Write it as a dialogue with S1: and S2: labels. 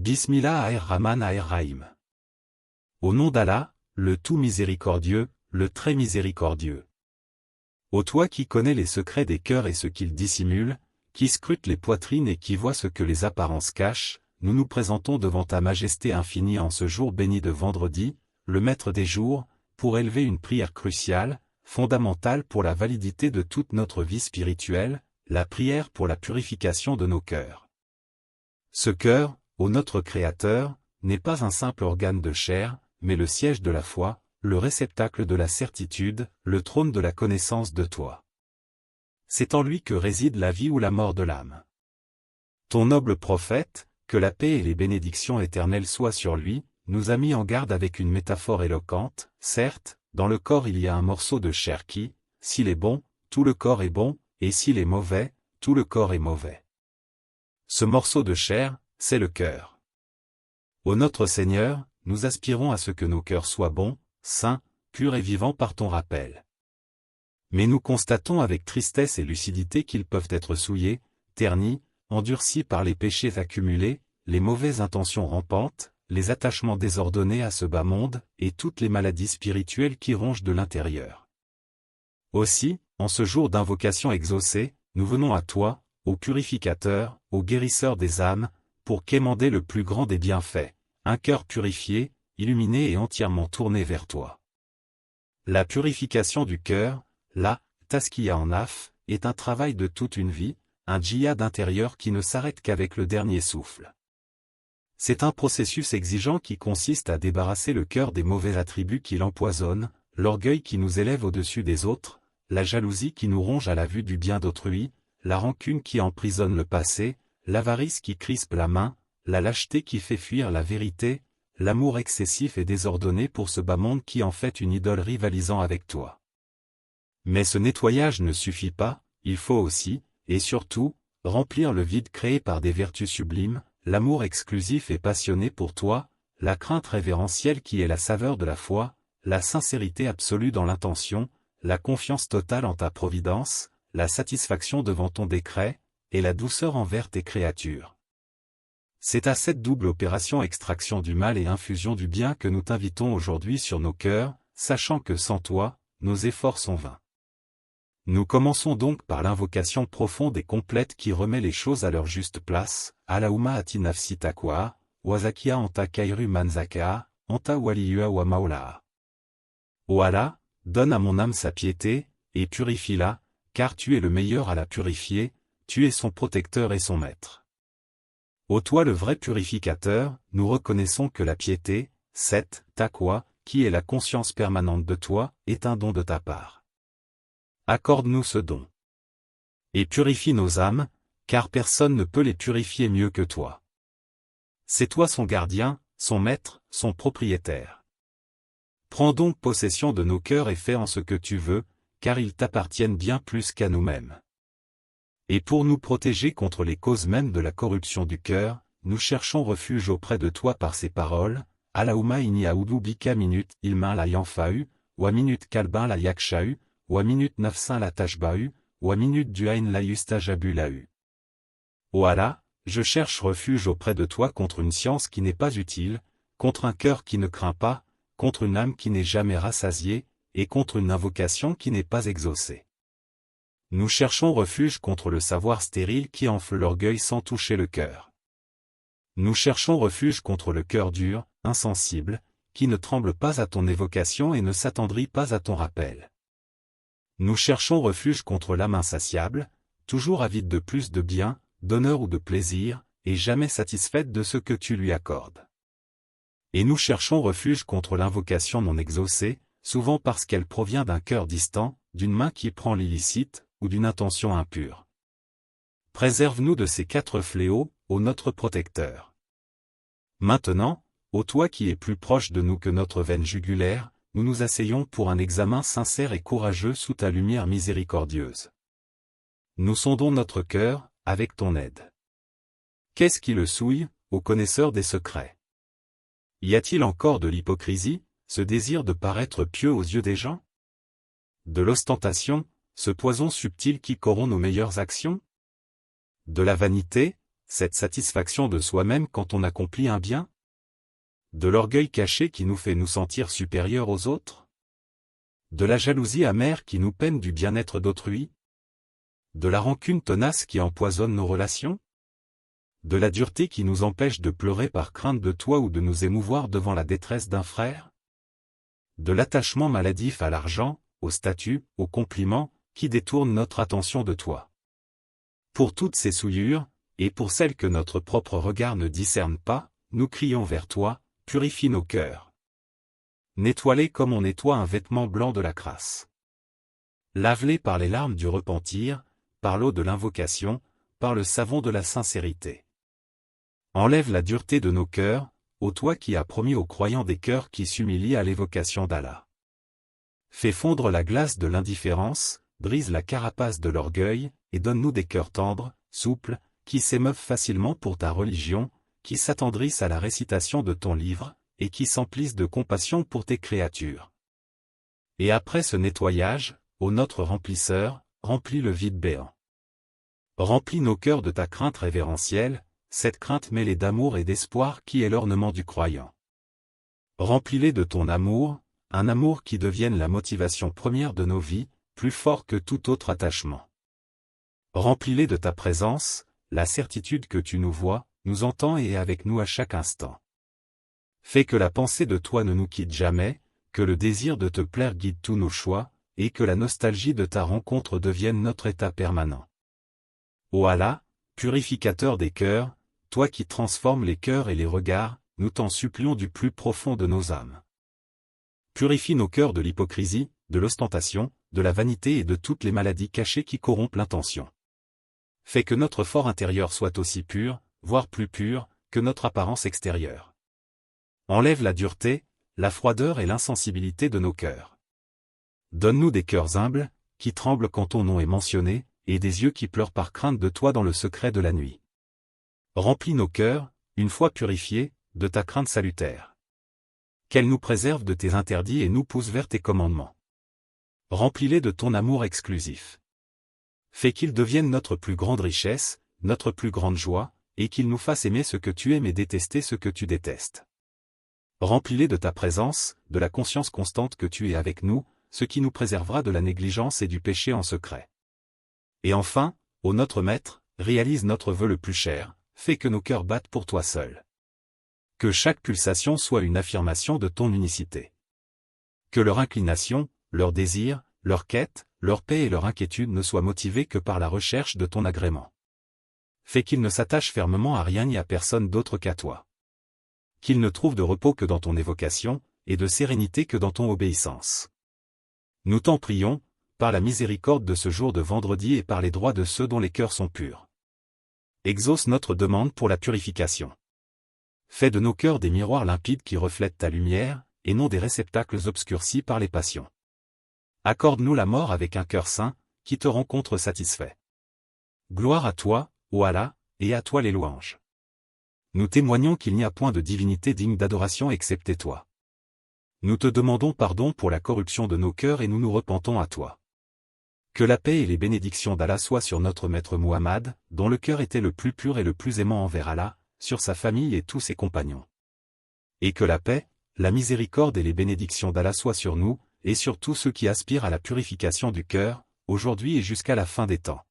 S1: Bismillah ar-Rahman ar-Rahim. Au nom d'Allah, le tout miséricordieux, le très miséricordieux. Ô toi qui connais les secrets des cœurs et ce qu'ils dissimulent, qui scrute les poitrines et qui voit ce que les apparences cachent, nous nous présentons devant ta majesté infinie en ce jour béni de vendredi, le maître des jours, pour élever une prière cruciale, fondamentale pour la validité de toute notre vie spirituelle, la prière pour la purification de nos cœurs. Ce cœur, ô notre Créateur, n'est pas un simple organe de chair, mais le siège de la foi, le réceptacle de la certitude, le trône de la connaissance de toi. C'est en lui que réside la vie ou la mort de l'âme. Ton noble prophète, que la paix et les bénédictions éternelles soient sur lui, nous a mis en garde avec une métaphore éloquente. Certes, dans le corps il y a un morceau de chair qui, s'il est bon, tout le corps est bon, et s'il est mauvais, tout le corps est mauvais. Ce morceau de chair, c'est le cœur. Ô notre Seigneur, nous aspirons à ce que nos cœurs soient bons, saints, purs et vivants par ton rappel. Mais nous constatons avec tristesse et lucidité qu'ils peuvent être souillés, ternis, endurcis par les péchés accumulés, les mauvaises intentions rampantes, les attachements désordonnés à ce bas monde, et toutes les maladies spirituelles qui rongent de l'intérieur. Aussi, en ce jour d'invocation exaucée, nous venons à toi, ô purificateur, ô guérisseur des âmes, pour quémander le plus grand des bienfaits, un cœur purifié, illuminé et entièrement tourné vers toi. La purification du cœur, la taskiya en af, est un travail de toute une vie, un djihad intérieur qui ne s'arrête qu'avec le dernier souffle. C'est un processus exigeant qui consiste à débarrasser le cœur des mauvais attributs qui l'empoisonnent, l'orgueil qui nous élève au-dessus des autres, la jalousie qui nous ronge à la vue du bien d'autrui, la rancune qui emprisonne le passé, l'avarice qui crispe la main, la lâcheté qui fait fuir la vérité, l'amour excessif et désordonné pour ce bas monde qui en fait une idole rivalisant avec toi. Mais ce nettoyage ne suffit pas, il faut aussi, et surtout, remplir le vide créé par des vertus sublimes, l'amour exclusif et passionné pour toi, la crainte révérentielle qui est la saveur de la foi, la sincérité absolue dans l'intention, la confiance totale en ta providence, la satisfaction devant ton décret, et la douceur envers tes créatures. C'est à cette double opération extraction du mal et infusion du bien que nous t'invitons aujourd'hui sur nos cœurs, sachant que sans toi, nos efforts sont vains. Nous commençons donc par l'invocation profonde et complète qui remet les choses à leur juste place. Allahumma ati nafsi taqwa, wa zakiha anta khayru man zakaha, anta waliyuha wa maulaha. Ô Allah, donne à mon âme sa piété, et purifie-la, car tu es le meilleur à la purifier, tu es son protecteur et son maître. Ô toi le vrai purificateur, nous reconnaissons que la piété, cette taqwa, qui est la conscience permanente de toi, est un don de ta part. Accorde-nous ce don. Et purifie nos âmes, car personne ne peut les purifier mieux que toi. C'est toi son gardien, son maître, son propriétaire. Prends donc possession de nos cœurs et fais en ce que tu veux, car ils t'appartiennent bien plus qu'à nous-mêmes. Et pour nous protéger contre les causes mêmes de la corruption du cœur, nous cherchons refuge auprès de toi par ces paroles. Allahumma inni a'udhu bika minut ilmin la yanfa'u, wa minut kalbin la yaksha'u, wa minut nafsin la tashba'u, wa minut du'ain la yustajabu la'u. Ô Allah, je cherche refuge auprès de toi contre une science qui n'est pas utile, contre un cœur qui ne craint pas, contre une âme qui n'est jamais rassasiée, et contre une invocation qui n'est pas exaucée. Nous cherchons refuge contre le savoir stérile qui enfle l'orgueil sans toucher le cœur. Nous cherchons refuge contre le cœur dur, insensible, qui ne tremble pas à ton évocation et ne s'attendrit pas à ton rappel. Nous cherchons refuge contre l'âme insatiable, toujours avide de plus de bien, d'honneur ou de plaisir, et jamais satisfaite de ce que tu lui accordes. Et nous cherchons refuge contre l'invocation non exaucée, souvent parce qu'elle provient d'un cœur distant, d'une main qui prend l'illicite, ou d'une intention impure. Préserve-nous de ces 4 fléaux, ô notre protecteur. Maintenant, ô toi qui es plus proche de nous que notre veine jugulaire, nous nous asseyons pour un examen sincère et courageux sous ta lumière miséricordieuse. Nous sondons notre cœur, avec ton aide. Qu'est-ce qui le souille, ô connaisseur des secrets? Y a-t-il encore de l'hypocrisie, ce désir de paraître pieux aux yeux des gens? De l'ostentation, ce poison subtil qui corrompt nos meilleures actions? De la vanité, cette satisfaction de soi-même quand on accomplit un bien? De l'orgueil caché qui nous fait nous sentir supérieurs aux autres? De la jalousie amère qui nous peine du bien-être d'autrui? De la rancune tenace qui empoisonne nos relations? De la dureté qui nous empêche de pleurer par crainte de toi ou de nous émouvoir devant la détresse d'un frère? De l'attachement maladif à l'argent, au statut, aux compliments, qui détourne notre attention de toi? Pour toutes ces souillures, et pour celles que notre propre regard ne discerne pas, nous crions vers toi, purifie nos cœurs. Nettoie-les comme on nettoie un vêtement blanc de la crasse. Lave-les par les larmes du repentir, par l'eau de l'invocation, par le savon de la sincérité. Enlève la dureté de nos cœurs, ô toi qui as promis aux croyants des cœurs qui s'humilient à l'évocation d'Allah. Fais fondre la glace de l'indifférence, brise la carapace de l'orgueil, et donne-nous des cœurs tendres, souples, qui s'émeuvent facilement pour ta religion, qui s'attendrissent à la récitation de ton livre, et qui s'emplissent de compassion pour tes créatures. Et après ce nettoyage, ô notre remplisseur, remplis le vide béant. Remplis nos cœurs de ta crainte révérentielle, cette crainte mêlée d'amour et d'espoir qui est l'ornement du croyant. Remplis-les de ton amour, un amour qui devienne la motivation première de nos vies, plus fort que tout autre attachement. Remplis-les de ta présence, la certitude que tu nous vois, nous entends et es avec nous à chaque instant. Fais que la pensée de toi ne nous quitte jamais, que le désir de te plaire guide tous nos choix, et que la nostalgie de ta rencontre devienne notre état permanent. Ô Allah, purificateur des cœurs, toi qui transformes les cœurs et les regards, nous t'en supplions du plus profond de nos âmes. Purifie nos cœurs de l'hypocrisie, de l'ostentation, de la vanité et de toutes les maladies cachées qui corrompent l'intention. Fais que notre fort intérieur soit aussi pur, voire plus pur, que notre apparence extérieure. Enlève la dureté, la froideur et l'insensibilité de nos cœurs. Donne-nous des cœurs humbles, qui tremblent quand ton nom est mentionné, et des yeux qui pleurent par crainte de toi dans le secret de la nuit. Remplis nos cœurs, une fois purifiés, de ta crainte salutaire. Qu'elle nous préserve de tes interdits et nous pousse vers tes commandements. Remplis-les de ton amour exclusif. Fais qu'ils deviennent notre plus grande richesse, notre plus grande joie, et qu'ils nous fassent aimer ce que tu aimes et détester ce que tu détestes. Remplis-les de ta présence, de la conscience constante que tu es avec nous, ce qui nous préservera de la négligence et du péché en secret. Et enfin, ô notre Maître, réalise notre vœu le plus cher, fais que nos cœurs battent pour toi seul. Que chaque pulsation soit une affirmation de ton unicité. Que leur inclination, leur désir, leur quête, leur paix et leur inquiétude ne soient motivées que par la recherche de ton agrément. Fais qu'ils ne s'attachent fermement à rien ni à personne d'autre qu'à toi. Qu'ils ne trouvent de repos que dans ton évocation, et de sérénité que dans ton obéissance. Nous t'en prions, par la miséricorde de ce jour de vendredi et par les droits de ceux dont les cœurs sont purs. Exauce notre demande pour la purification. Fais de nos cœurs des miroirs limpides qui reflètent ta lumière, et non des réceptacles obscurcis par les passions. Accorde-nous la mort avec un cœur saint, qui te rencontre satisfait. Gloire à toi, ô Allah, et à toi les louanges. Nous témoignons qu'il n'y a point de divinité digne d'adoration excepté toi. Nous te demandons pardon pour la corruption de nos cœurs et nous nous repentons à toi. Que la paix et les bénédictions d'Allah soient sur notre maître Muhammad, dont le cœur était le plus pur et le plus aimant envers Allah, sur sa famille et tous ses compagnons. Et que la paix, la miséricorde et les bénédictions d'Allah soient sur nous, et sur tous ceux qui aspirent à la purification du cœur, aujourd'hui et jusqu'à la fin des temps.